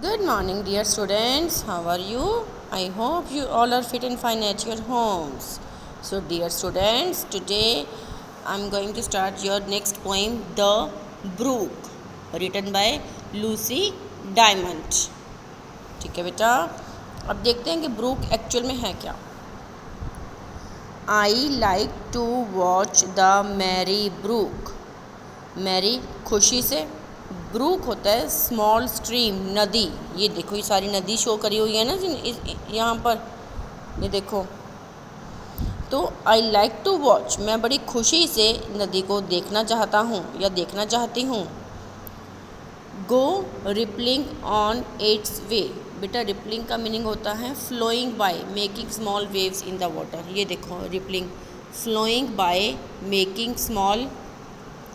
Good morning, dear students. How are you? I hope you all are fit and fine at your homes. So, dear students, today I'm going to start your next poem, The Brook, written by Lucy Diamond. ठीक है बेटा, अब देखते हैं कि Brooke actual में है क्या. I like to watch the merry brook. Merry खुशी से, ब्रूक होता है स्मॉल स्ट्रीम, नदी. ये देखो, ये सारी नदी शो करी हुई है ना यहाँ पर, ये देखो. तो आई लाइक टू वॉच, मैं बड़ी खुशी से नदी को देखना चाहता हूँ या देखना चाहती हूँ. Go rippling on its way. बेटा रिपलिंग का मीनिंग होता है flowing by, making small waves in the water. ये देखो rippling, flowing by, making small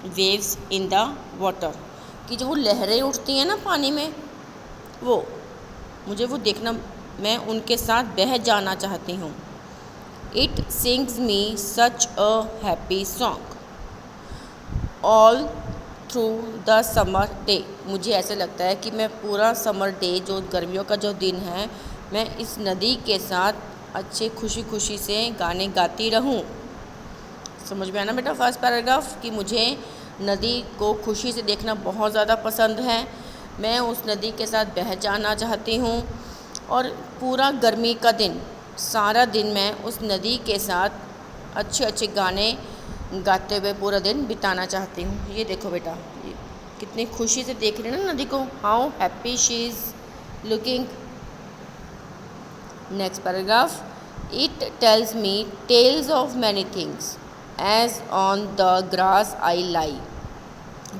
waves in the water, कि जो वो लहरें उठती हैं ना पानी में, वो मुझे वो देखना, मैं उनके साथ बह जाना चाहती हूँ. It sings me such a happy song all through the summer day. मुझे ऐसे लगता है कि मैं पूरा समर डे, जो गर्मियों का जो दिन है, मैं इस नदी के साथ अच्छे खुशी खुशी से गाने गाती रहूं. समझ में आना बेटा फर्स्ट पैराग्राफ, कि मुझे नदी को खुशी से देखना बहुत ज़्यादा पसंद है. मैं उस नदी के साथ बह जाना चाहती हूँ और पूरा गर्मी का दिन, सारा दिन मैं उस नदी के साथ अच्छे अच्छे गाने गाते हुए पूरा दिन बिताना चाहती हूँ. ये देखो बेटा, ये कितनी खुशी से देख रहे हैं ना नदी को, how happy she is looking. Next paragraph, it tells me tells of many things as on the grass I lie.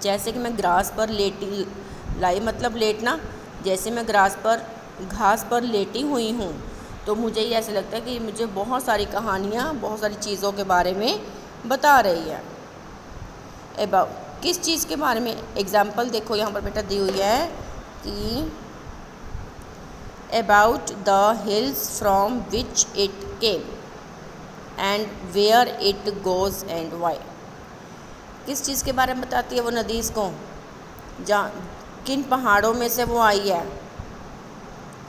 जैसे कि मैं ग्रास पर लेटी, लाई मतलब लेटना, जैसे मैं ग्रास पर, घास पर लेटी हुई हूँ, तो मुझे ये ऐसे लगता है कि मुझे बहुत सारी कहानियाँ, बहुत सारी चीज़ों के बारे में बता रही है. अबाउट, किस चीज़ के बारे में? एग्जाम्पल देखो यहाँ पर बेटा दी हुई है कि about the hills from which it came and where it goes and why. किस चीज़ के बारे में बताती है वो नदी इसको? जहाँ, किन पहाड़ों में से वो आई है.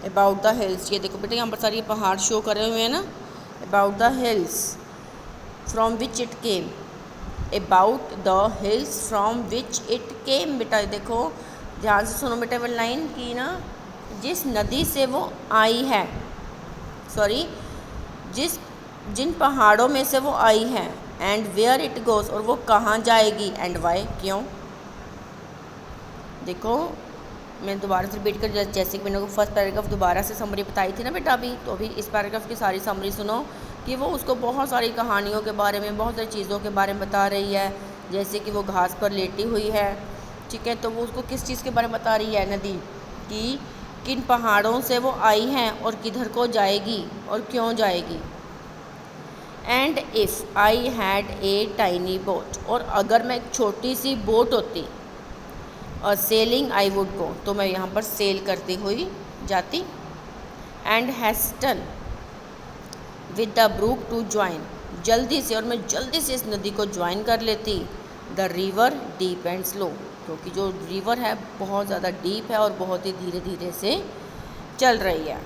अबाउट द हिल्स, ये देखो बेटा यहाँ पर सारी पहाड़ शो करे हुए हैं ना. About the hills from which it came, about the hills from which it केम. बेटा देखो ध्यान से सुनो बेटा वो लाइन की ना, जिस नदी से वो आई है, सॉरी, जिन पहाड़ों में से वो आई है, एंड वेयर इट गोज़, और वो कहाँ जाएगी, एंड वाई, क्यों. देखो मैं दोबारा से रिपीट कर, जैसे कि मैंने को फर्स्ट पैराग्राफ दोबारा से समरी बताई थी ना बेटा अभी, तो अभी इस पैराग्राफ की सारी समरी सुनो, कि वो उसको बहुत सारी कहानियों के बारे में, बहुत सारी चीज़ों के बारे में बता रही है. जैसे कि वो घास पर लेटी हुई है, ठीक है, तो वो उसको किस चीज़ के बारे में बता रही है नदी, कि किन पहाड़ों से वो आई हैं और किधर को जाएगी और क्यों जाएगी. And if I had a tiny boat, और अगर मैं एक छोटी सी बोट होती, और सेलिंग आई वुड गो, तो मैं यहाँ पर सेल करती हुई जाती. And hastens with the brook to join, जल्दी से, और मैं जल्दी से इस नदी को ज्वाइन कर लेती. The river deep and slow, क्योंकि जो रिवर है बहुत ज़्यादा डीप है और बहुत ही धीरे धीरे से चल रही है.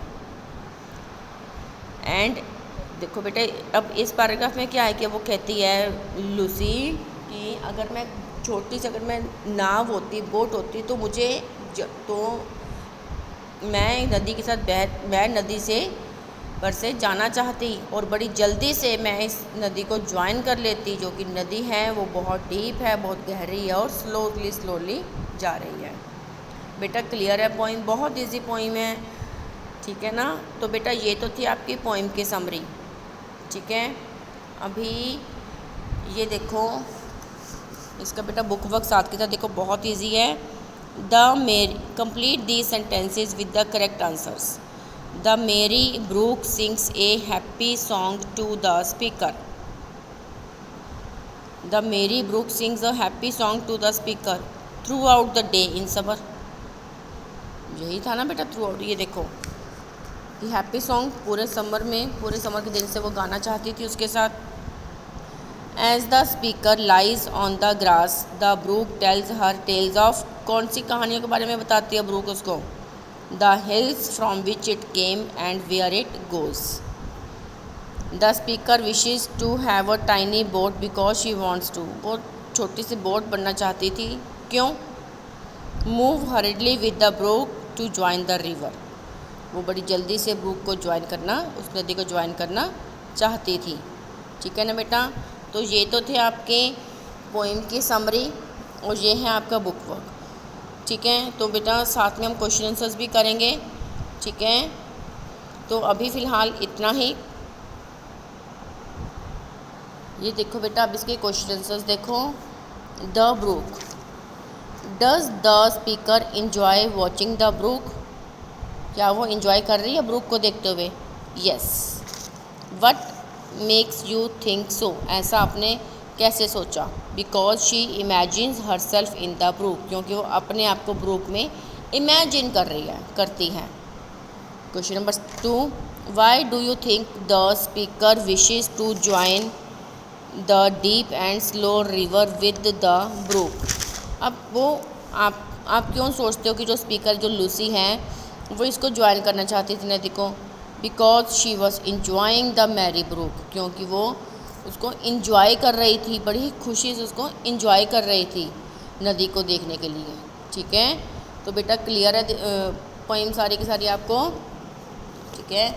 एंड देखो बेटे अब इस पैराग्राफ में क्या है कि वो कहती है लूसी कि अगर मैं छोटी सी, अगर मैं नाव होती, बोट होती, तो मुझे तो मैं नदी के साथ मैं नदी से पर से जाना चाहती, और बड़ी जल्दी से मैं इस नदी को ज्वाइन कर लेती. जो कि नदी है वो बहुत डीप है, बहुत गहरी है और स्लोली जा रही है. बेटा क्लियर है पोइम? बहुत इजी पोइम है, ठीक है ना. तो बेटा ये तो थी आपकी पोइम की समरी, ठीक है. अभी ये देखो इसका बेटा बुक वर्क साथ के साथ देखो, बहुत इजी है. The merry, complete the sentences with the correct answers. The merry brook sings a happy song to the speaker. The merry brook sings a happy song to the speaker throughout the day in summer. यही था ना बेटा through out. ये देखो कि happy song पूरे summer में, पूरे समर के दिन से वो गाना चाहती थी उसके साथ. As the speaker lies on the grass the brook tells her tells of, कौन सी कहानियों के बारे में बताती है ब्रूक उसको? The hills from which it came and where it goes. The speaker wishes to have a tiny boat because she wants to. वो छोटी सी बोट बनना चाहती थी, क्यों? Move hurriedly with the brook to join the river. वो बड़ी जल्दी से ब्रूक को ज्वाइन करना, उस नदी को ज्वाइन करना चाहती थी। ठीक है ना बेटा? तो ये तो थे आपके पोइम की समरी और ये है आपका बुक वर्क। ठीक है, तो बेटा साथ में हम क्वेश्चन आंसर्स भी करेंगे। ठीक है, तो अभी फ़िलहाल इतना ही। ये देखो बेटा, अब इसके क्वेश्चन आंसर्स देखो। The brook, does the speaker enjoy watching the brook? क्या वो इंजॉय कर रही है ब्रूक को देखते हुए? Yes. What makes you think so? ऐसा आपने कैसे सोचा? Because she imagines herself in the brook, क्योंकि वो अपने आप को ब्रूक में इमेजिन करती हैं। Question number 2, why do you think the speaker wishes to join the deep and slow river with the brook? अब वो आप क्यों सोचते हो कि जो स्पीकर जो लूसी हैं वो इसको ज्वाइन करना चाहती थी नदी को? Because she was enjoying the merry brook, क्योंकि वो उसको इंजॉय कर रही थी, बड़ी खुशी से उसको इंजॉय कर रही थी नदी को देखने के लिए। ठीक है, तो बेटा क्लियर है पोइम सारी की सारी आपको? ठीक है,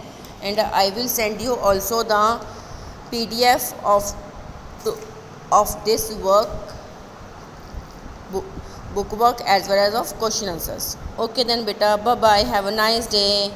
and I will send you also the PDF of this book work as well as of question answers. Okay then beta, bye bye, have a nice day.